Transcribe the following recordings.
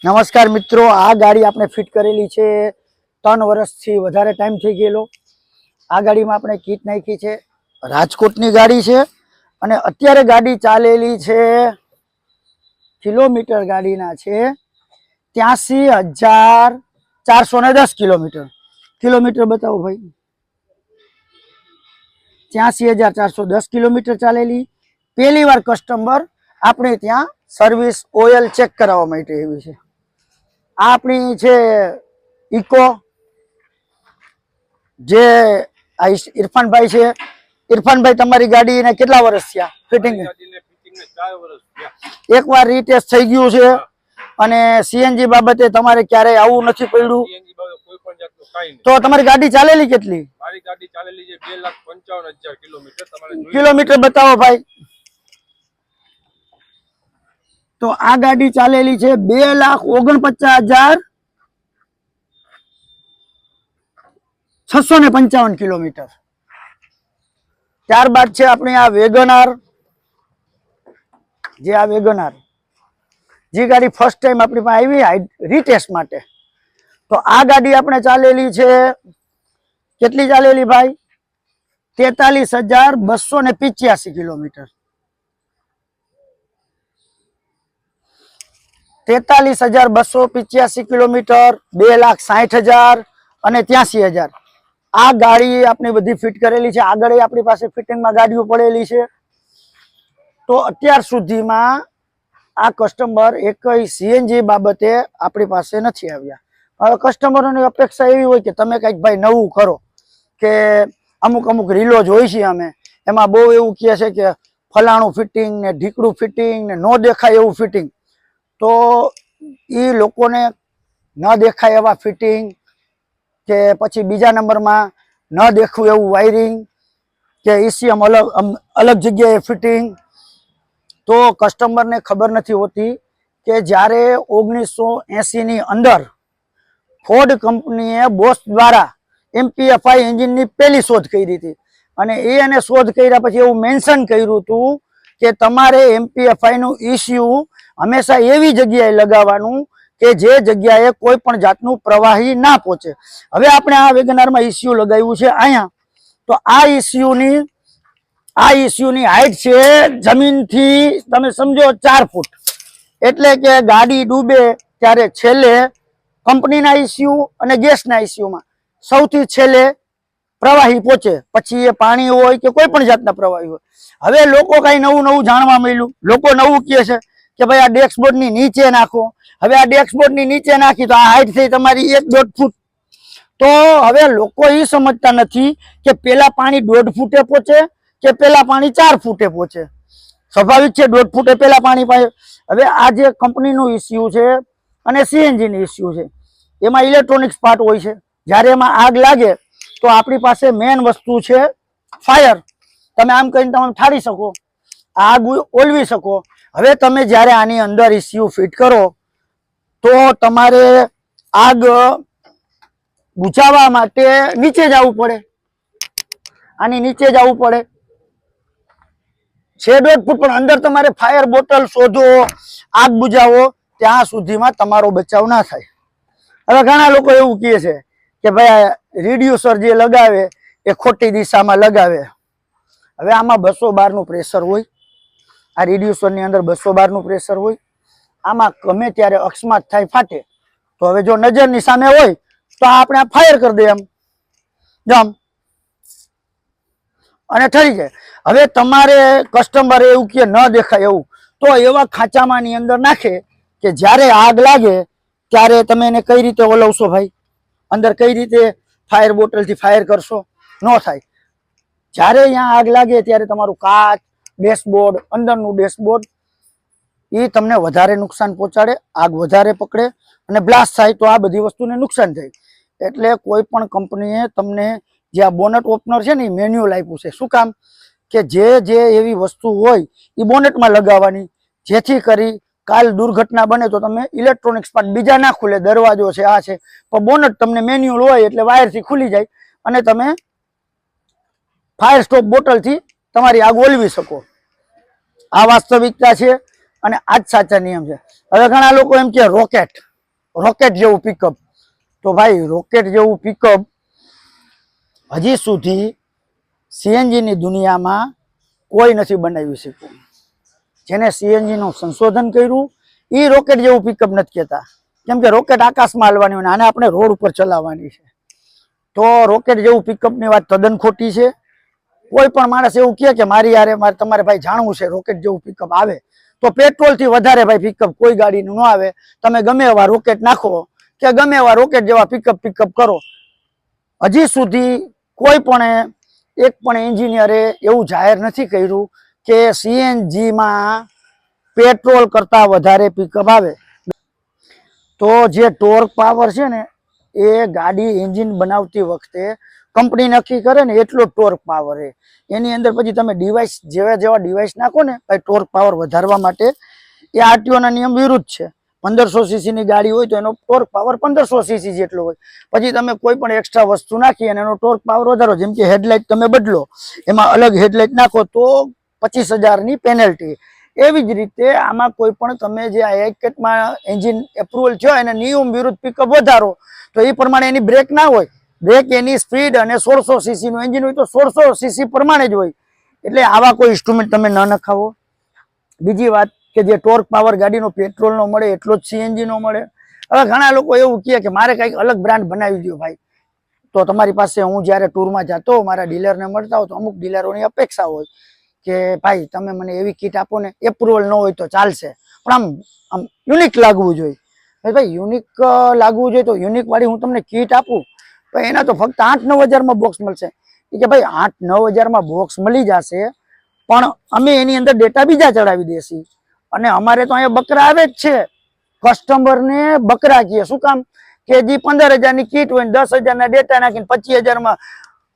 નમસ્કાર મિત્રો, આ ગાડી આપણે ફિટ કરેલી છે 3 વર્ષથી વધારે ટાઈમ થઈ ગયેલો। આ ગાડીમાં આપણે કીટ નાખી છે। રાજકોટની ગાડી છે અને અત્યારે ગાડી ચાલેલી છે, કિલોમીટર ગાડીના છે 83,410 કિલોમીટર। કિલોમીટર બતાવો ભાઈ, 83,410 કિલોમીટર ચાલેલી। પહેલી વાર કસ્ટમર આપણે ત્યાં સર્વિસ ઓઇલ ચેક કરાવવા માટે આવી છે। આ આપણી છે ઇકો, જે ઇરફાનભાઈ છે। ઇરફાનભાઈ, તમારી ગાડીને કેટલા વર્ષ થયા ફિટિંગ? 4 વર્ષ થયા। એકવાર રીટેસ્ટ થઈ ગયું છે અને સીએનજી બાબતે તમારે ક્યારેય આવું નથી પડ્યું? સીએનજી બાબતે કોઈ પણ જાતનું કાઈ નહીં। તો તમારી ગાડી ચાલેલી કેટલી? મારી ગાડી ચાલેલી છે 2,55,000 કિલોમીટર। તમારે કિલોમીટર બતાવો ભાઈ। તો આ ગાડી ચાલેલી છે 2,49,655 કિલોમીટર। ત્યારબાદ છે આપણી આ વેગનાર, જે આ વેગનાર જે ગાડી ફર્સ્ટ ટાઈમ આપણી પાસે આવી રીટેસ્ટ માટે। તો આ ગાડી આપણે ચાલેલી છે, કેટલી ચાલેલી ભાઈ? 43,285 કિલોમીટર। 43,285 કિલોમીટર, 2,60,000 અને 83,000। આ ગાડી આપણી બધી ફિટ કરેલી છે। આગળ આપણી પાસે ફિટિંગમાં ગાડીઓ પડેલી છે। તો અત્યાર સુધીમાં આ કસ્ટમર એકય સીએનજી બાબતે આપણી પાસે નથી આવ્યા। હવે કસ્ટમરોની અપેક્ષા એવી હોય કે તમે કંઈક ભાઈ નવું કરો, કે અમુક રીલો જોઈ છે અમે, એમાં બહુ એવું કહે છે કે ફલાણું ફિટિંગ ને ઢીકડું ફિટિંગ ને નો દેખાય એવું ફિટિંગ। તો એ લોકોને ન દેખાય એવા ફિટિંગ, કે પછી બીજા નંબરમાં ન દેખવું એવું વાયરિંગ, કે ઈસીએમ અલગ જગ્યાએ ફિટિંગ। તો કસ્ટમરને ખબર નથી હોતી કે જ્યારે 1980ની અંદર ફોર્ડ કંપનીએ બોસ દ્વારા એમપીએફઆઈ એન્જિનની પહેલી શોધ કરી હતી અને એને શોધ કર્યા પછી એવું મેન્શન કર્યું હતું કે તમારે એમપીએફઆઈનું ઇસ્યુ હંમેશા એવી જગ્યાએ લગાવવાનું કે જે જગ્યાએ કોઈ પણ જાતનું પ્રવાહી ના પહોંચે। હવે આપણે આ વેગનારમાં ઇસ્યુ લગાવ્યું છે અહીંયા। તો આ ઇસ્યુની હાઈટ છે જમીનથી તમે સમજો 4 ફૂટ, એટલે કે ગાડી ડૂબે ત્યારે છેલ્લે કંપનીના ઇસ્યુ અને ગેસના ઇસ્યુમાં સૌથી છેલ્લે પ્રવાહી પહોંચે, પછી એ પાણી હોય કે કોઈ પણ જાતના પ્રવાહી હોય। હવે લોકો કઈ નવું જાણવા મળ્યું, લોકો નવું કહે છે કે ભાઈ આ ડેશબોર્ડની નીચે નાખો। હવે આ ડેશબોર્ડની નીચે નાખી તો આ હાઈટ થઈ તમારી 1.5 ફૂટ। તો હવે લોકો એ સમજતા નથી કે પેલા પાણી 1.5 ફૂટે પહોંચે કે પેલા પાણી 4 ફૂટે પહોંચે। સ્વાભાવિક છે 1.5 ફૂટે પેલા પાણી પાય। હવે આ જે કંપનીનું ઇસ્યુ છે અને સીએનજીની ઇસ્યુ છે, એમાં ઇલેક્ટ્રોનિક્સ પાર્ટ હોય છે। જ્યારે એમાં આગ લાગે તો આપણી પાસે મેન વસ્તુ છે ફાયર। તમે આમ કરીને તમે ઠારી શકો, આગ ઓલવી શકો। હવે તમે જ્યારે આની અંદર ઇસ્યુ ફિટ કરો તો તમારે આગ બુઝાવવા માટે નીચે જવું પડે, આની નીચે જવું પડે છે 1.5 ફૂટ, પણ અંદર તમારે ફાયર બોટલ શોધો, આગ બુઝાવો, ત્યાં સુધીમાં તમારો બચાવ ના થાય। હવે ઘણા લોકો એવું કહે છે કે ભાઈ રિડ્યુસર જે લગાવે એ ખોટી દિશામાં લગાવે। હવે આમાં 212નું પ્રેશર હોય, આ રિડ્યુસરની અંદર 212નું પ્રેશર હોય। આમાં ગમે ત્યારે અકસ્માત થાય, ફાટે। તો હવે જો નજરની સામે હોય તો આપણે ફાયર કરી દઈએ એમ જમ અને ઠરી જાય। હવે તમારે કસ્ટમર એવું કે ન દેખાય એવું, તો એવા ખાંચામાંની અંદર નાખે કે જ્યારે આગ લાગે ત્યારે તમે એને કઈ રીતે ઓલવશો ભાઈ? અંદર કઈ રીતે ફાયર બોટલથી ફાયર કરશો? ન થાય। જ્યારે અહીંયા આગ લાગે ત્યારે તમારું કાચ, ડેશબોર્ડ, અંદરનું ડેશબોર્ડ એ તમને વધારે નુકસાન પહોંચાડે, આગ વધારે પકડે અને બ્લાસ્ટ થાય તો આ બધી વસ્તુને નુકસાન થાય। એટલે કોઈ પણ કંપનીએ તમને જે આ બોનટ ઓપનર છે ને એ મેન્યુઅલ આપ્યું છે। શું કામ? કે જે એવી વસ્તુ હોય એ બોનેટમાં લગાવવાની, જેથી કરી કાલ દુર્ઘટના બને તો તમે ઇલેક્ટ્રોનિક્સ પાર્ટ બીજા ના ખુલે, દરવાજો છે આ છે, પણ બોનટ તમને મેન્યુઅલ હોય એટલે વાયરથી ખુલી જાય અને તમે ફાયર સ્ટોપ બોટલથી તમારી આગ ઓલવી શકો। આ વાસ્તવિકતા છે અને આ જ સાચા નિયમ છે। હવે ઘણા લોકો એમ કે રોકેટ, રોકેટ જેવું પિકઅપ. તો ભાઈ રોકેટ જેવું પિકઅપ હજી સુધી સીએનજી ની દુનિયામાં કોઈ નથી બનાવી શક્યું. જેને સીએનજી નું સંશોધન કર્યું એ રોકેટ જેવું પિકઅપ નથી કહેતા, કેમ કે રોકેટ આકાશમાં હાલવાની હોય આને આપણે રોડ ઉપર ચલાવવાની છે. તો રોકેટ જેવું પિકઅપ ની વાત તદ્દન ખોટી છે. કોઈ પણ માણસ એવું કહે કે મારી યારે તમારે ભાઈ જાણવું છે રોકેટ જેવું પિકઅપ આવે, તો પેટ્રોલ થી વધારે ભાઈ પિકઅપ કોઈ ગાડીનું ન આવે. તમે ગમે એવા રોકેટ નાખો કે ગમે એવા રોકેટ જેવા પિકઅપ કરો, હજી સુધી કોઈ પણ એક પણ એન્જિનિયરે એવું જાહેર નથી કર્યું કે સીએનજી માં પેટ્રોલ કરતા વધારે પિકઅપ આવે. તો જે ટોર્ક પાવર છે ને એ ગાડી એન્જિન બનાવતી વખતે કંપની નક્કી કરે ને એટલો ટોર્ક પાવર છે. એની અંદર પછી તમે ડિવાઇસ જેવા ડિવાઇસ નાખો ને ભાઈ ટોર્ક પાવર વધારવા માટે, એ આરટીઓ ના નિયમ વિરુદ્ધ છે. 1500 સીસી ની ગાડી હોય તો એનો ટોર્ક પાવર 1500 સીસી જેટલો હોય. પછી તમે કોઈ પણ એક્સ્ટ્રા વસ્તુ નાખી અને એનો ટોર્ક પાવર વધારો, જેમ કે હેડલાઇટ તમે બદલો, એમાં અલગ હેડલાઇટ નાખો તો 25,000 ની પેનલ્ટી. એવી જ રીતે આમાં કોઈ પણ તમે જે આઈકેટમાં એન્જિન એપ્રુવલ થયો એને નિયમ વિરુદ્ધ પિકઅપ વધારો તો એ પ્રમાણે એની બ્રેક ના હોય. બ્રેક એની સ્પીડ અને 1600 સીસી નું એન્જિન હોય તો 1600 સીસી પ્રમાણે જ હોય. એટલે આવા કોઈ ઇન્સ્ટ્રુમેન્ટ તમે ન નખાવો. બીજી વાત કે જે ટોર્ક પાવર ગાડીનો પેટ્રોલ નો મળે એટલો જ સીએનજી નો મળે. હવે ઘણા લોકો એવું કહે કે મારે કંઈક અલગ બ્રાન્ડ બનાવી દો ભાઈ. તો તમારી પાસે હું જ્યારે ટૂરમાં જતો મારા ડીલરને મળતા હોય તો અમુક ડીલરોની અપેક્ષા હોય કે ભાઈ તમે મને એવી કીટ આપો ને, એપ્રુવલ ન હોય તો ચાલશે પણ આમ યુનિક લાગવું જોઈએ. ભાઈ યુનિક લાગવું જોઈએ તો યુનિક વાળી હું તમને કીટ આપું તો એના તો ફક્ત 8-9 હજારમાં બોક્સ મળશે. કે ભાઈ 8-9 હજારમાં બોક્સ મળી જશે, પણ અમે એની અંદર ડેટા બીજા ચડાવી દેશી. અને અમારે તો અહીંયા બકરા આવે જ છે. કસ્ટમર ને બકરા કહે. શું કામ? કે જે 15,000 ની કીટ હોય 10,000 ના ડેટા નાખીને 25,000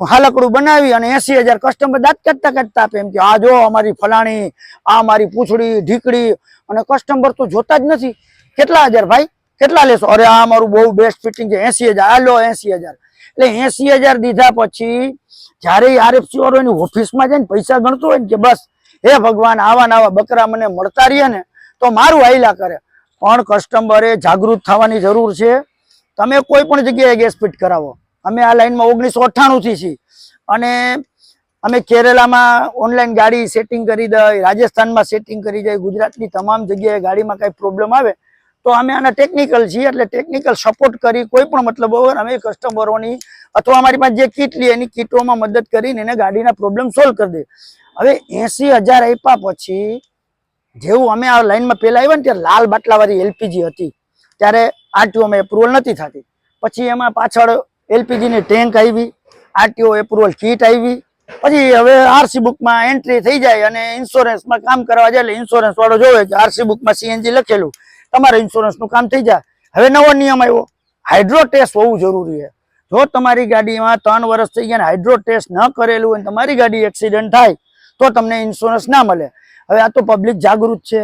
હાલકડું બનાવી અને 80,000 કસ્ટમર દાંત કાઢતા આપે એમ કે આ જો અમારી ફલાણી, આ મારી પૂંછડી ઢીકડી. અને કસ્ટમર તો જોતા જ નથી. કેટલા હજાર ભાઈ, કેટલા લેશો? અરે આ અમારું બહુ બેસ્ટ ફિટિંગ છે, 80,000. આ લો 80,000. એટલે 80,000 દીધા પછી જયારે આરએફસી વાળો એની ઓફિસમાં જઈને પૈસા ગણતો હોય ને કે બસ હે ભગવાન આવા નવા બકરા મને મળતા રહીએ ને તો મારું હાઈલા કરે. પણ કસ્ટમરે જાગૃત થવાની જરૂર છે. તમે કોઈ પણ જગ્યાએ ગેસ ફિટ કરાવો. અમે આ લાઈનમાં 1998 થી છીએ અને અમે કેરેલામાં ઓનલાઈન ગાડી સેટિંગ કરી દઈ, રાજસ્થાનમાં સેટિંગ કરી દઈ, ગુજરાતની તમામ જગ્યાએ ગાડીમાં કઈ પ્રોબ્લેમ આવે તો અમે આના ટેકનિકલ છીએ. એટલે ટેકનિકલ સપોર્ટ કરી કોઈ પણ મતલબ વગર અમે કસ્ટમરોની અથવા અમારી પાસે જે કીટ લે એની કીટોમાં મદદ કરીને એને ગાડીના પ્રોબ્લેમ સોલ્વ કરી દે. હવે 80,000 આપ્યા પછી જેવું અમે આ લાઈનમાં પેલા આવ્યા ને ત્યારે લાલ બાટલાવાળી એલપીજી હતી, ત્યારે આરટીઓમાં એપ્રુવલ નથી થતી. પછી એમાં પાછળ એલપીજી ની ટેન્ક આવી, આરટીઓ એપ્રુવલ કીટ આવી. પછી હવે આરસી બુકમાં એન્ટ્રી થઈ જાય અને ઇન્સ્યોરન્સમાં કામ કરવા જાય એટલે ઇન્સ્યોરન્સ વાળો જોવે કે આરસી બુકમાં સીએનજી લખેલું, તમારે ઇન્સ્યોરન્સનું કામ થઈ જાય. હવે નવો નિયમ આવ્યો, હાઇડ્રો ટેસ્ટ હોવું જરૂરી છે. જો તમારી ગાડીમાં 3 વર્ષ થઈ ગયા હાઇડ્રો ટેસ્ટ ન કરેલું હોય તમારી ગાડી એક્સિડન્ટ થાય તો તમને ઇન્સ્યોરન્સ ના મળે. હવે આ તો પબ્લિક જાગૃત છે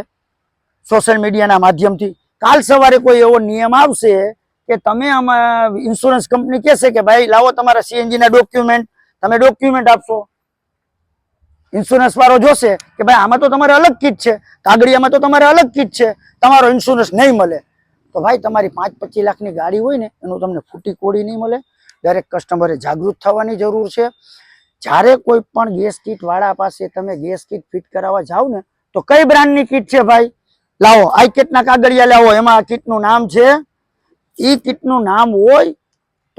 સોશિયલ મીડિયાના માધ્યમથી. કાલ સવારે કોઈ એવો નિયમ આવશે કે તમે આમાં ઇન્સ્યોરન્સ કંપની કહેશે કે ભાઈ લાવો તમારા સીએનજી ના ડોક્યુમેન્ટ, તમે ડોક્યુમેન્ટ આપશો. ઇન્સ્યોરન્સ વાળો જોશે કે ભાઈ આમાં તો તમારે અલગ કીટ છે, કાગળિયામાં તો તમારે અલગ કીટ છે, તમારો ઇન્સ્યોરન્સ નહીં મળે. તો ભાઈ તમારી 5-25 લાખની ગાડી હોય ને એનું તમને ફૂટી કોડી નહીં મળે. દરેક કસ્ટમરે જાગૃત થવાની જરૂર છે. જ્યારે કોઈ પણ ગેસ કીટ વાળા પાસે તમે ગેસ કીટ ફિટ કરાવવા જાવ ને તો કઈ બ્રાન્ડની કીટ છે ભાઈ લાવો, આઈકેટના કાગળિયા લાવો, એમાં કીટનું નામ છે, ઈ કીટનું નામ હોય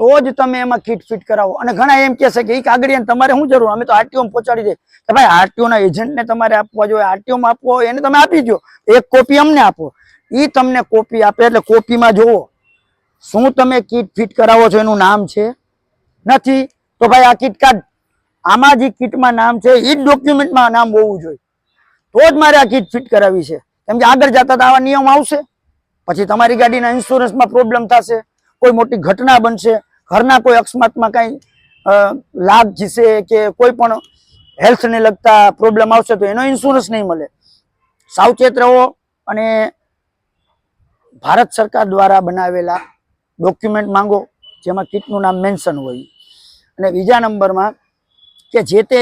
તો જ તમે એમાં કીટ ફિટ કરાવો. અને ઘણા એમ કહેશે કે ઈ કાગળિયા તમારે શું જરૂર, અમે તો આરટીઓમાં પહોંચાડી દે. કે ભાઈ આરટીઓના એજન્ટને તમારે આપવા જોઈએ, આરટીઓમાં આપવો હોય એને તમે આપી દો, એક કોપી અમને આપો. ઈ તમને કોપી આપે એટલે કોપીમાં જોવો શું તમે કીટ ફિટ કરાવો છો એનું નામ છે, નથી તો ભાઈ આ કીટ કાર્ડ આમાં જે કીટમાં નામ છે એ જ ડોક્યુમેન્ટમાં નામ હોવું જોઈએ તો જ મારે આ કીટ ફિટ કરાવી છે. કેમ કે આગળ જતા તો આવા નિયમ આવશે, પછી તમારી ગાડીના ઇન્સ્યોરન્સમાં પ્રોબ્લેમ થશે, કોઈ મોટી ઘટના બનશે, ઘરના કોઈ અકસ્માતમાં કઈ લાભ જશે કે કોઈ પણ હેલ્થને લગતા પ્રોબ્લેમ આવશે તો એનો ઇન્સ્યોરન્સ નહીં મળે. સાવચેત રહો અને ભારત સરકાર દ્વારા બનાવેલા ડોક્યુમેન્ટ માંગો જેમાં કીટનું નામ મેન્શન હોય. અને બીજા નંબરમાં કે જે તે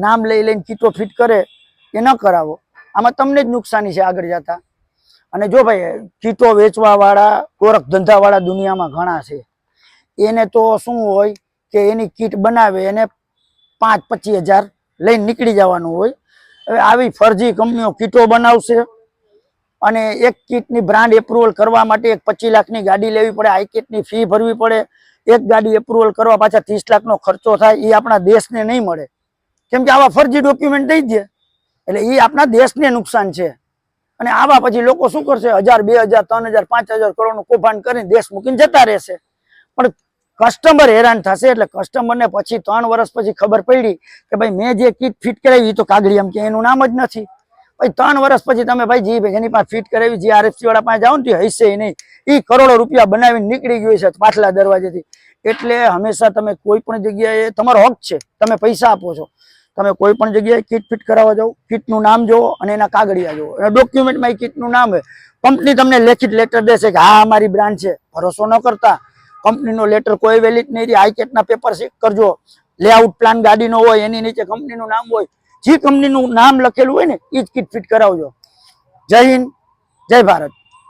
નામ લઈ લઈને કીટો ફિટ કરે એ ન કરાવો. આમાં તમને જ નુકસાની છે આગળ જતા. અને જો ભાઈ કીટો વેચવા વાળા ગોરખ ધંધા વાળા દુનિયામાં ઘણા છે. એને તો શું હોય કે એની કીટ બનાવે એને 5-25 હજાર લઈને નીકળી જવાનું હોય. હવે આવી ફરજી કંપનીઓ કીટો બનાવશે અને એક કીટની બ્રાન્ડ એપ્રુવલ કરવા માટે 25 લાખની ગાડી લેવી પડે, આઈ કીટની ફી ભરવી પડે, એક ગાડી એપ્રુવલ કરવા પાછા 30 લાખનો ખર્ચો થાય. એ આપણા દેશને નહીં મળે, કેમ કે આવા ફરજી ડોક્યુમેન્ટ દઈ દે એટલે એ આપણા દેશને નુકસાન છે. અને આવા પછી લોકો શું કરશે, 1000, 2000, 3000, 5000 કરોડનું કૌભાંડ કરીને દેશ મૂકીને જતા રહેશે. પણ કસ્ટમર હેરાન થશે. એટલે કસ્ટમરને પછી 3 વર્ષ પછી ખબર પડી કે ભાઈ મેં જે કીટ ફિટ કરાવી એ તો કાગળિયામ કે એનું નામ જ નથી. ભાઈ 3 વર્ષ પછી તમે ભાઈ જી એની પાસે ફિટ કરાવી GRFC વાળા પાસે જાઓ ને હશે નહીં, એ કરોડો રૂપિયા બનાવીને નીકળી ગયું છે પાછલા દરવાજેથી. એટલે હંમેશા તમે કોઈ પણ જગ્યાએ તમારો હક છે, તમે પૈસા આપો છો, તમે કોઈ પણ જગ્યાએ કીટ ફિટ કરાવવા જાઓ, કીટનું નામ જોવો અને એના કાગળિયા જોવો. અને ડોક્યુમેન્ટમાં એ કીટનું નામ હોય, કંપની તમને લેખિત લેટર દેશે કે હા અમારી બ્રાન્ડ છે. ભરોસો ન કરતા, કંપનીનો લેટર કોઈ વેલિડ નહીં રહે. આઈ કીટના પેપર ચેક કરજો, લેઆઉટ પ્લાન ગાડીનો હોય એની નીચે કંપનીનું નામ હોય, જે કંપનીનું નામ લખેલું હોય ને એ જ કીટ ફિટ કરાવજો. જય હિન્દ, જય ભારત.